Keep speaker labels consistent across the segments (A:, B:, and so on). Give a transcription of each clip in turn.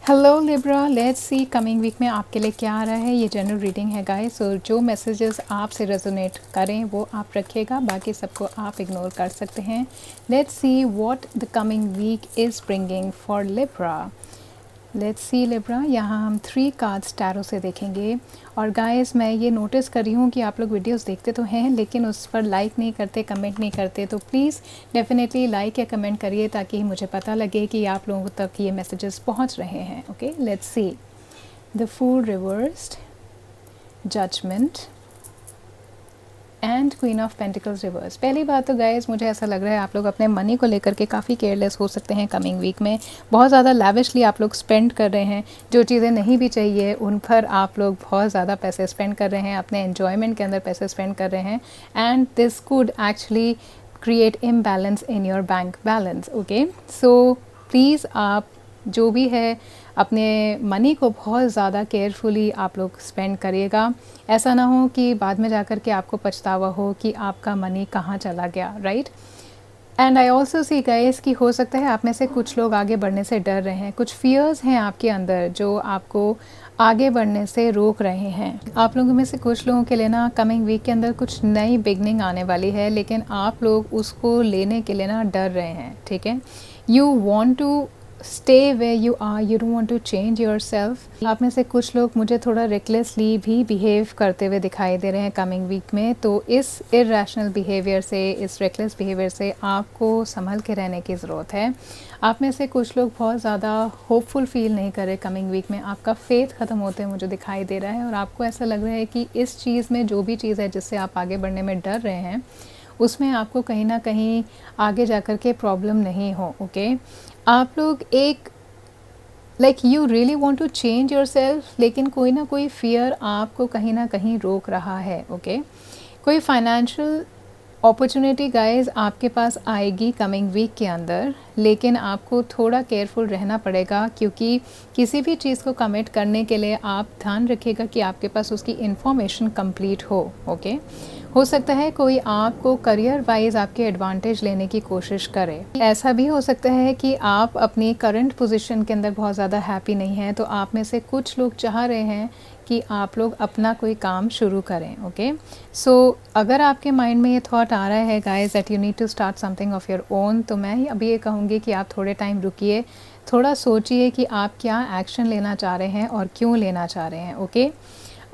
A: Hello Libra, let's see coming week में आपके लिए क्या आ रहा है। ये जनरल रीडिंग है गाइस, और जो मैसेजेस आपसे रेजोनेट करें वो आप रखिएगा, बाकी सबको आप इग्नोर कर सकते हैं। Let's see what the coming week is bringing for Libra. Let's see Libra, यहाँ हम 3 कार्ड्स टैरो से देखेंगे। और गाइस मैं ये नोटिस कर रही हूँ कि आप लोग वीडियोस देखते तो हैं लेकिन उस पर लाइक नहीं करते, कमेंट नहीं करते, तो प्लीज़ डेफिनेटली लाइक या कमेंट करिए ताकि मुझे पता लगे कि आप लोगों तक ये मैसेजेस पहुँच रहे हैं। Okay, let's see the fool reversed, judgement and queen of pentacles reverse. पहली बात तो गाइस मुझे ऐसा लग रहा है आप लोग अपने मनी को लेकर के काफ़ी केयरलेस हो सकते हैं कमिंग वीक में। बहुत ज़्यादा लैविशली आप लोग स्पेंड कर रहे हैं, जो चीज़ें नहीं भी चाहिए उन पर आप लोग बहुत ज़्यादा पैसे स्पेंड कर रहे हैं, अपने एन्जॉयमेंट के अंदर पैसे स्पेंड कर रहे हैं। And this could actually create imbalance in your bank balance. Okay, so please आप जो भी है अपने मनी को बहुत ज़्यादा केयरफुली आप लोग स्पेंड करिएगा। ऐसा ना हो कि बाद में जाकर के आपको पछतावा हो कि आपका मनी कहाँ चला गया, right. And I also see guys कि हो सकता है आप में से कुछ लोग आगे बढ़ने से डर रहे हैं, कुछ फियर्स हैं आपके अंदर जो आपको आगे बढ़ने से रोक रहे हैं। आप लोगों में से कुछ लोगों के लिए ना कमिंग वीक के अंदर कुछ नई बिगनिंग आने वाली है, लेकिन आप लोग उसको लेने के लिए ना डर रहे हैं, ठीक है। You want to stay way you are, you don't want to change yourself. आप में से कुछ लोग मुझे थोड़ा रिकलेसली भी बिहेव करते हुए दिखाई दे रहे हैं कमिंग वीक में, तो इस इरेशनल बिहेवियर से, इस रिकलेस बिहेवियर से आपको संभल के रहने की ज़रूरत है। आप में से कुछ लोग बहुत ज़्यादा होपफुल फील नहीं कर रहे कमिंग वीक में, आपका फेथ ख़त्म होते हुए मुझे दिखाई दे रहा है और आपको ऐसा लग रहा है कि इस चीज़ में जो भी चीज़ है जिससे आप आगे बढ़ने में डर रहे हैं उसमें आपको कहीं ना कहीं आगे जाकर के प्रॉब्लम नहीं हो। ओके, आप लोग एक like you really want to change yourself, लेकिन कोई ना कोई फियर आपको कहीं ना कहीं रोक रहा है। ओके, कोई फाइनेंशियल अपॉर्चुनिटी गाइस आपके पास आएगी कमिंग वीक के अंदर, लेकिन आपको थोड़ा केयरफुल रहना पड़ेगा क्योंकि किसी भी चीज़ को कमिट करने के लिए आप ध्यान रखिएगा कि आपके पास उसकी इन्फॉर्मेशन कंप्लीट हो। ओके, हो सकता है कोई आपको करियर वाइज आपके एडवांटेज लेने की कोशिश करे। ऐसा भी हो सकता है कि आप अपनी करंट पोजीशन के अंदर बहुत ज़्यादा हैप्पी नहीं हैं, तो आप में से कुछ लोग चाह रहे हैं कि आप लोग अपना कोई काम शुरू करें। ओके, सो अगर आपके माइंड में ये थॉट आ रहा है guys that you need to start something of your own, तो मैं अभी ये कहूँगी कि आप थोड़े टाइम रुकिए, थोड़ा सोचिए कि आप क्या एक्शन लेना चाह रहे हैं और क्यों लेना चाह रहे हैं। ओके,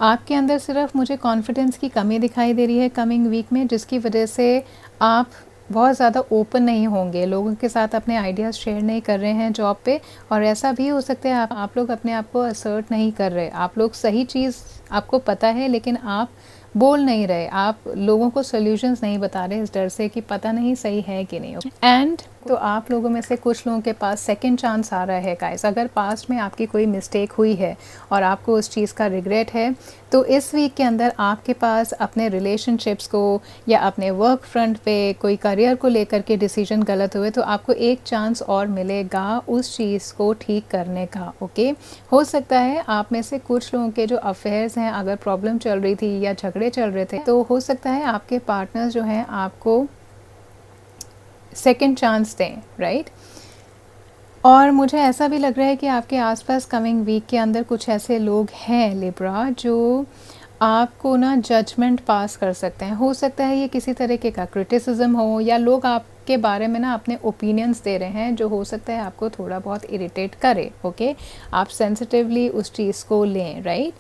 A: आपके अंदर सिर्फ मुझे कॉन्फिडेंस की कमी दिखाई दे रही है कमिंग वीक में, जिसकी वजह से आप बहुत ज़्यादा ओपन नहीं होंगे, लोगों के साथ अपने आइडियाज़ शेयर नहीं कर रहे हैं जॉब पे। और ऐसा भी हो सकता है आप लोग अपने आप को असर्ट नहीं कर रहे, आप लोग सही चीज़ आपको पता है लेकिन आप बोल नहीं रहे, आप लोगों को सॉल्यूशंस नहीं बता रहे इस डर से कि पता नहीं सही है कि नहीं। एंड तो आप लोगों में से कुछ लोगों के पास सेकंड चांस आ रहा है गाइस। अगर पास्ट में आपकी कोई मिस्टेक हुई है और आपको उस चीज़ का रिग्रेट है, तो इस वीक के अंदर आपके पास अपने रिलेशनशिप्स को या अपने वर्क फ्रंट पे कोई करियर को लेकर के डिसीजन गलत हुए तो आपको एक चांस और मिलेगा उस चीज़ को ठीक करने का। ओके, हो सकता है आप में से कुछ लोगों के जो अफेयर्स हैं, अगर प्रॉब्लम चल रही थी या झगड़े चल रहे थे, तो हो सकता है आपके पार्टनर्स जो हैं आपको सेकंड चांस दें, राइट। और मुझे ऐसा भी लग रहा है कि आपके आसपास कमिंग वीक के अंदर कुछ ऐसे लोग हैं लिब्रा जो आपको ना जजमेंट पास कर सकते हैं। हो सकता है ये किसी तरीके का क्रिटिसिज्म हो या लोग आपके बारे में ना अपने ओपिनियंस दे रहे हैं जो हो सकता है आपको थोड़ा बहुत इरिटेट करे। ओके, आप सेंसिटिवली उस चीज़ को लें, राइट।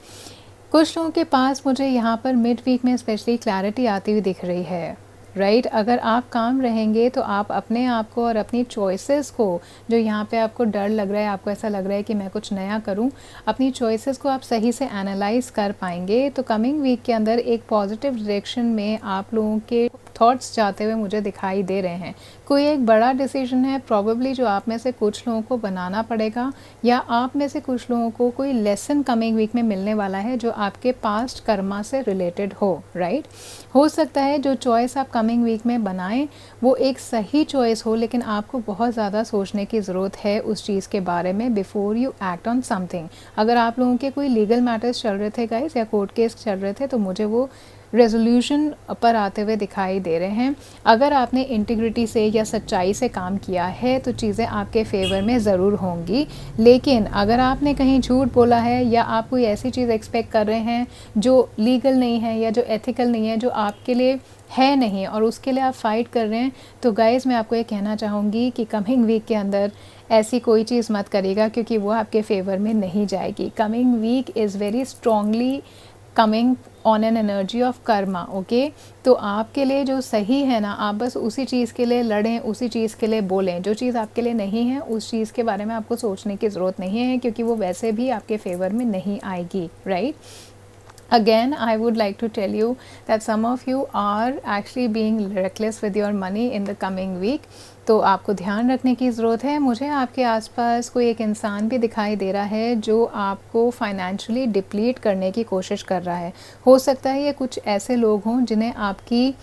A: कुछ लोगों के पास मुझे यहाँ पर मिड वीक में स्पेशली क्लैरिटी आती हुई दिख रही है, राइट। अगर आप काम रहेंगे तो आप अपने आप को और अपनी चॉइसेस को, जो यहाँ पे आपको डर लग रहा है, आपको ऐसा लग रहा है कि मैं कुछ नया करूँ, अपनी चॉइसेस को आप सही से एनालाइज कर पाएंगे। तो कमिंग वीक के अंदर एक पॉजिटिव डायरेक्शन में आप लोगों के थॉट्स जाते हुए मुझे दिखाई दे रहे हैं। कोई एक बड़ा डिसीजन है प्रॉबेबली जो आप में से कुछ लोगों को बनाना पड़ेगा, या आप में से कुछ लोगों को कोई लेसन कमिंग वीक में मिलने वाला है जो आपके पास्ट कर्मा से रिलेटेड हो, राइट। हो सकता है जो चॉइस आप कमिंग वीक में बनाएं वो एक सही चॉइस हो, लेकिन आपको बहुत ज़्यादा सोचने की ज़रूरत है उस चीज़ के बारे में before you act on something. अगर आप लोगों के कोई लीगल मैटर्स चल रहे थे गाइस या कोर्ट केस चल रहे थे, तो मुझे वो रेजोल्यूशन पर आते हुए दिखाई दे रहे हैं। अगर आपने इंटीग्रिटी से या सच्चाई से काम किया है तो चीज़ें आपके फेवर में ज़रूर होंगी, लेकिन अगर आपने कहीं झूठ बोला है या आप कोई ऐसी चीज़ एक्सपेक्ट कर रहे हैं जो लीगल नहीं है या जो एथिकल नहीं है, जो आपके लिए है नहीं, और उसके लिए आप फाइट कर रहे हैं, तो गाइज़ मैं आपको ये कहना चाहूँगी कि कमिंग वीक के अंदर ऐसी कोई चीज़ मत करिएगा, क्योंकि वो आपके फेवर में नहीं जाएगी। Coming week is very strongly coming on an energy of karma, okay. तो आपके लिए जो सही है ना, आप बस उसी चीज़ के लिए लड़ें, उसी चीज़ के लिए बोलें। जो चीज़ आपके लिए नहीं है उस चीज़ के बारे में आपको सोचने की ज़रूरत नहीं है, क्योंकि वो वैसे भी आपके फेवर में नहीं आएगी, right. Again, I would like to tell you that some of you are actually being reckless with your money in the coming week. तो आपको ध्यान रखने की ज़रूरत है। मुझे आपके आसपास कोई एक इंसान भी दिखाई दे रहा है जो आपको फाइनेंशियली डिप्लीट करने की कोशिश कर रहा है। हो सकता है ये कुछ ऐसे लोग हों जिन्हें आपकी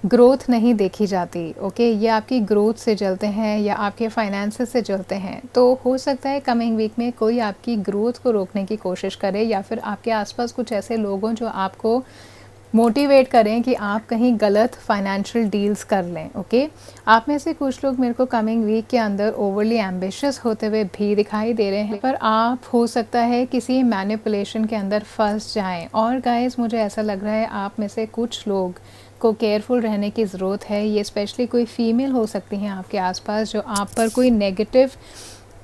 A: ग्रोथ नहीं देखी जाती, ओके। ये आपकी ग्रोथ से जलते हैं या आपके फाइनेंसेस से जलते हैं। तो हो सकता है कमिंग वीक में कोई आपकी ग्रोथ को रोकने की कोशिश करे, या फिर आपके आसपास कुछ ऐसे लोग हों जो आपको मोटिवेट करें कि आप कहीं गलत फाइनेंशियल डील्स कर लें, ओके। आप में से कुछ लोग मेरे को कमिंग वीक के अंदर ओवरली एम्बिशियस होते हुए भी दिखाई दे रहे हैं, पर आप हो सकता है किसी मैनिपुलेशन के अंदर फंस जाएं। और गाइस, मुझे ऐसा लग रहा है आप में से कुछ लोग को केयरफुल रहने की ज़रूरत है। ये स्पेशली कोई फीमेल हो सकती हैं आपके आसपास जो आप पर कोई नेगेटिव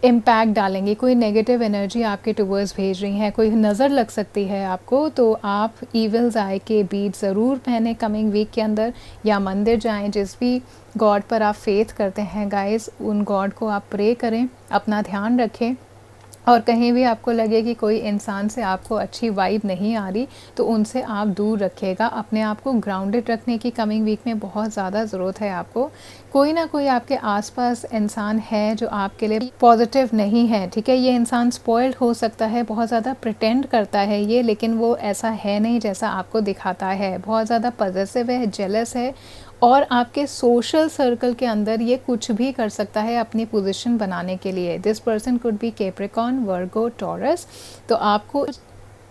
A: इम्पैक्ट डालेंगी, कोई नेगेटिव एनर्जी आपके टूवर्ड्स भेज रही हैं, कोई नज़र लग सकती है आपको। तो आप ईविल्स आई के बीट ज़रूर पहने कमिंग वीक के अंदर, या मंदिर जाएं। जिस भी गॉड पर आप फेथ करते हैं गाइस, उन गॉड को आप प्रे करें, अपना ध्यान रखें। और कहीं भी आपको लगे कि कोई इंसान से आपको अच्छी वाइब नहीं आ रही, तो उनसे आप दूर रखिएगा। अपने आप को ग्राउंडेड रखने की कमिंग वीक में बहुत ज़्यादा ज़रूरत है आपको। कोई ना कोई आपके आसपास इंसान है जो आपके लिए पॉजिटिव नहीं है, ठीक है। ये इंसान स्पॉइल्ड हो सकता है, बहुत ज़्यादा प्रिटेंड करता है ये, लेकिन वो ऐसा है नहीं जैसा आपको दिखाता है। बहुत ज़्यादा पॉजिटिव है, जेलस है, और आपके सोशल सर्कल के अंदर ये कुछ भी कर सकता है अपनी पोजीशन बनाने के लिए। This person could be Capricorn, Virgo, taurus. तो आपको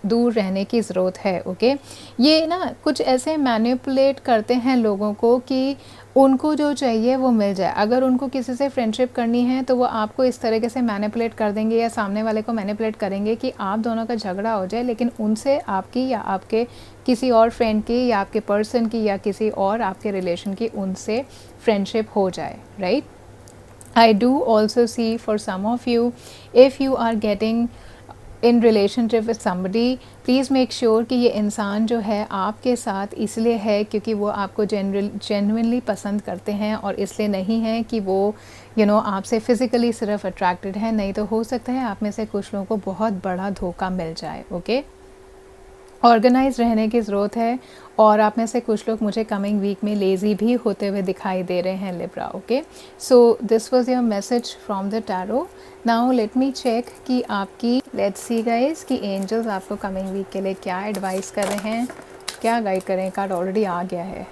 A: दूर रहने की ज़रूरत है, ओके। ये ना कुछ ऐसे मैनिपुलेट करते हैं लोगों को कि उनको जो चाहिए वो मिल जाए। अगर उनको किसी से फ्रेंडशिप करनी है तो वो आपको इस तरीके से मैनिपुलेट कर देंगे, या सामने वाले को मैनिपुलेट करेंगे कि आप दोनों का झगड़ा हो जाए, लेकिन उनसे आपकी या आपके किसी और फ्रेंड की या आपके पर्सन की या किसी और आपके रिलेशन की उनसे फ्रेंडशिप हो जाए, right. I do also see for some of you, if you are getting in relationship with somebody, please make sure कि ये इंसान जो है आपके साथ इसलिए है क्योंकि वो आपको जेन्युइनली पसंद करते हैं, और इसलिए नहीं है कि वो आपसे फ़िज़िकली सिर्फ अट्रैक्टेड है। नहीं तो हो सकता है आप में से कुछ लोगों को बहुत बड़ा धोखा मिल जाए, ओके। ऑर्गेनाइज रहने की ज़रूरत है। और आप में से कुछ लोग मुझे कमिंग वीक में लेज़ी भी होते हुए दिखाई दे रहे हैं, Libra, okay. So this was your message from the tarot. Now let me check कि आपकी, लेट्स सी गाइस, कि एंजल्स आपको कमिंग वीक के लिए क्या एडवाइस कर रहे हैं, क्या गाइड कर रहे हैं। कार्ड ऑलरेडी आ गया है।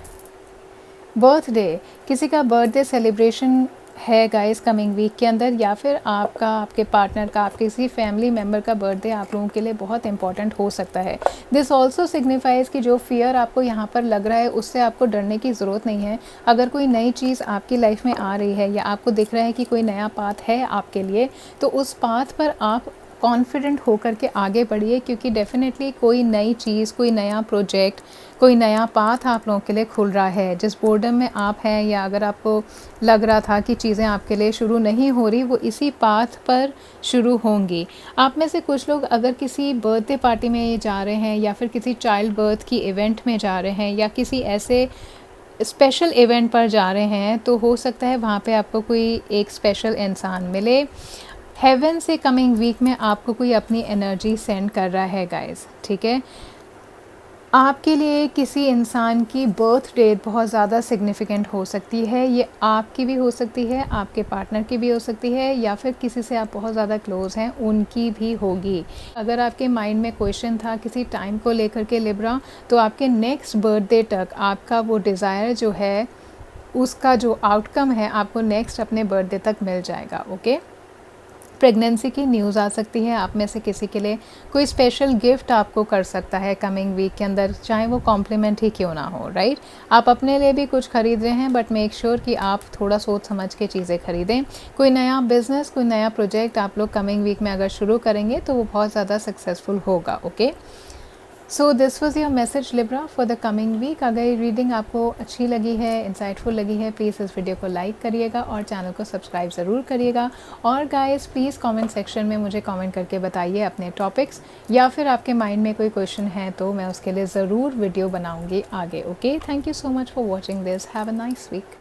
A: बर्थडे, किसी का बर्थडे सेलिब्रेशन है गाइस कमिंग वीक के अंदर, या फिर आपका, आपके पार्टनर का, आपके किसी फैमिली मेम्बर का बर्थडे आप लोगों के लिए बहुत इंपॉर्टेंट हो सकता है। दिस ऑल्सो सिग्निफाइज कि जो फियर आपको यहाँ पर लग रहा है उससे आपको डरने की ज़रूरत नहीं है। अगर कोई नई चीज़ आपकी लाइफ में आ रही है या आपको दिख रहा है कि कोई नया पाथ है आपके लिए, तो उस पाथ पर आप कॉन्फिडेंट होकर के आगे बढ़िए, क्योंकि डेफिनेटली कोई नई चीज़, कोई नया प्रोजेक्ट, कोई नया पाथ आप लोगों के लिए खुल रहा है। जिस बोर्डम में आप हैं, या अगर आपको लग रहा था कि चीज़ें आपके लिए शुरू नहीं हो रही, वो इसी पाथ पर शुरू होंगी। आप में से कुछ लोग अगर किसी बर्थडे पार्टी में जा रहे हैं, या फिर किसी चाइल्ड बर्थ की इवेंट में जा रहे हैं, या किसी ऐसे स्पेशल इवेंट पर जा रहे हैं, तो हो सकता है वहाँ पे आपको कोई एक स्पेशल इंसान मिले। हेवन से कमिंग वीक में आपको कोई अपनी एनर्जी सेंड कर रहा है गाइस, ठीक है। आपके लिए किसी इंसान की बर्थ डेट बहुत ज़्यादा सिग्निफिकेंट हो सकती है। ये आपकी भी हो सकती है, आपके पार्टनर की भी हो सकती है, या फिर किसी से आप बहुत ज़्यादा क्लोज़ हैं उनकी भी होगी। अगर आपके माइंड में क्वेश्चन था किसी टाइम को लेकर के लिब्रा, तो आपके नेक्स्ट बर्थडे तक आपका वो डिज़ायर जो है, उसका जो आउटकम है, आपको नेक्स्ट अपने बर्थडे तक मिल जाएगा, ओके। प्रेगनेंसी की न्यूज़ आ सकती है। आप में से किसी के लिए कोई स्पेशल गिफ्ट आपको कर सकता है कमिंग वीक के अंदर, चाहे वो कॉम्प्लीमेंट ही क्यों ना हो, राइट। आप अपने लिए भी कुछ खरीद रहे हैं, बट मेक श्योर कि आप थोड़ा सोच समझ के चीज़ें खरीदें। कोई नया बिजनेस, कोई नया प्रोजेक्ट आप लोग कमिंग वीक में अगर शुरू करेंगे तो वो बहुत ज़्यादा सक्सेसफुल होगा। Okay, so this was your message Libra for the coming week. अगर ये रीडिंग आपको अच्छी लगी है, इंसाइटफुल लगी है, प्लीज़ इस वीडियो को लाइक करिएगा और चैनल को सब्सक्राइब ज़रूर करिएगा। और गाइस प्लीज़ कमेंट सेक्शन में मुझे कमेंट करके बताइए अपने टॉपिक्स, या फिर आपके माइंड में कोई क्वेश्चन है तो मैं उसके लिए ज़रूर वीडियो बनाऊँगी आगे। Okay, thank you so much for watching this. Have a nice week.